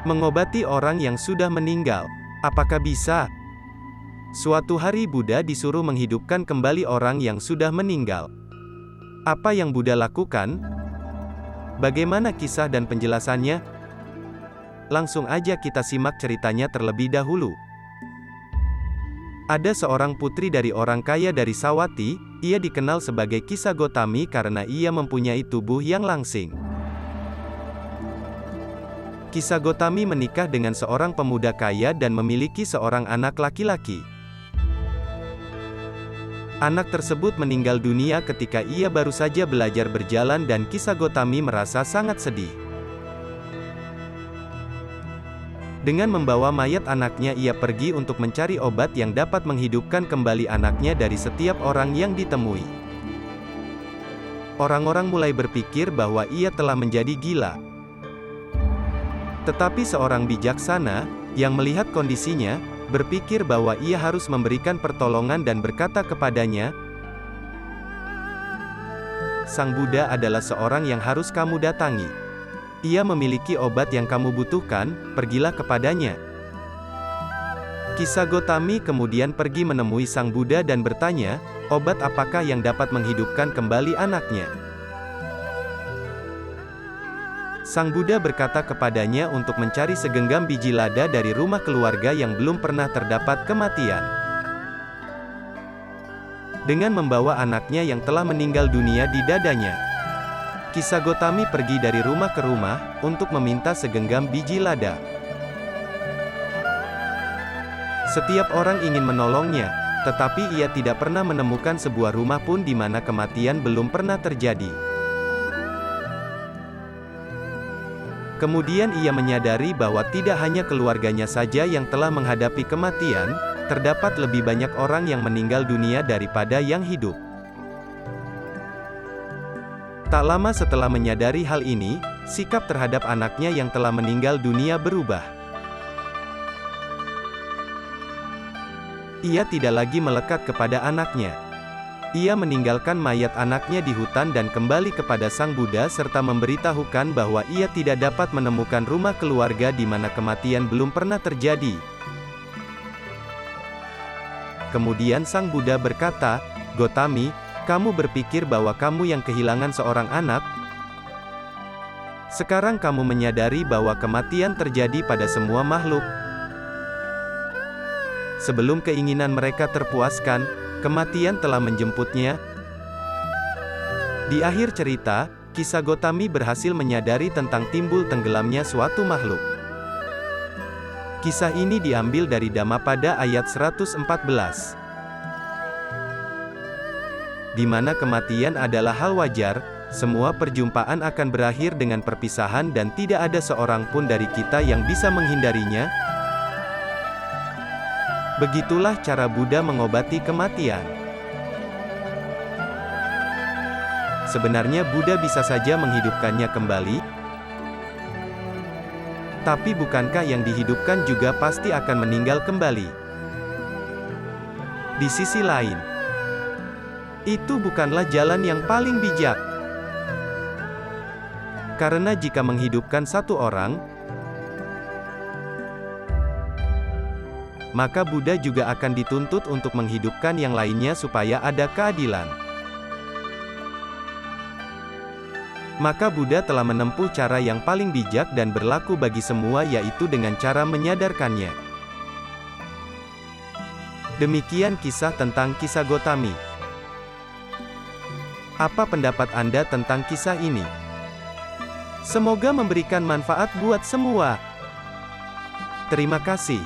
Mengobati orang yang sudah meninggal. Apakah bisa? Suatu hari Buddha disuruh menghidupkan kembali orang yang sudah meninggal. Apa yang Buddha lakukan? Bagaimana kisah dan penjelasannya? Langsung aja kita simak ceritanya terlebih dahulu. Ada seorang putri dari orang kaya dari Sawati, ia dikenal sebagai Kisah Gotami karena ia mempunyai tubuh yang langsing. Kisah Gotami menikah dengan seorang pemuda kaya dan memiliki seorang anak laki-laki. Anak tersebut meninggal dunia ketika ia baru saja belajar berjalan dan Kisah Gotami merasa sangat sedih. Dengan membawa mayat anaknya ia pergi untuk mencari obat yang dapat menghidupkan kembali anaknya dari setiap orang yang ditemui. Orang-orang mulai berpikir bahwa ia telah menjadi gila. Tetapi seorang bijaksana, yang melihat kondisinya, berpikir bahwa ia harus memberikan pertolongan dan berkata kepadanya, "Sang Buddha adalah seorang yang harus kamu datangi. Ia memiliki obat yang kamu butuhkan, pergilah kepadanya." Kisah Gotami kemudian pergi menemui Sang Buddha dan bertanya, obat apakah yang dapat menghidupkan kembali anaknya? Sang Buddha berkata kepadanya untuk mencari segenggam biji lada dari rumah keluarga yang belum pernah terdapat kematian. Dengan membawa anaknya yang telah meninggal dunia di dadanya, Kisah Gotami pergi dari rumah ke rumah, untuk meminta segenggam biji lada. Setiap orang ingin menolongnya, tetapi ia tidak pernah menemukan sebuah rumah pun di mana kematian belum pernah terjadi. Kemudian ia menyadari bahwa tidak hanya keluarganya saja yang telah menghadapi kematian, terdapat lebih banyak orang yang meninggal dunia daripada yang hidup. Tak lama setelah menyadari hal ini, sikap terhadap anaknya yang telah meninggal dunia berubah. Ia tidak lagi melekat kepada anaknya. Ia meninggalkan mayat anaknya di hutan dan kembali kepada Sang Buddha serta memberitahukan bahwa ia tidak dapat menemukan rumah keluarga di mana kematian belum pernah terjadi. Kemudian Sang Buddha berkata, "Gotami, kamu berpikir bahwa kamu yang kehilangan seorang anak? Sekarang kamu menyadari bahwa kematian terjadi pada semua makhluk. Sebelum keinginan mereka terpuaskan, kematian telah menjemputnya." Di akhir cerita, Kisah Gotami berhasil menyadari tentang timbul tenggelamnya suatu makhluk. Kisah ini diambil dari Dhammapada ayat 114. Di mana kematian adalah hal wajar, semua perjumpaan akan berakhir dengan perpisahan dan tidak ada seorang pun dari kita yang bisa menghindarinya. Begitulah cara Buddha mengobati kematian. Sebenarnya Buddha bisa saja menghidupkannya kembali. Tapi bukankah yang dihidupkan juga pasti akan meninggal kembali? Di sisi lain, itu bukanlah jalan yang paling bijak. Karena jika menghidupkan satu orang, maka Buddha juga akan dituntut untuk menghidupkan yang lainnya supaya ada keadilan. Maka Buddha telah menempuh cara yang paling bijak dan berlaku bagi semua, yaitu dengan cara menyadarkannya. Demikian kisah tentang Kisah Gotami. Apa pendapat Anda tentang kisah ini? Semoga memberikan manfaat buat semua. Terima kasih.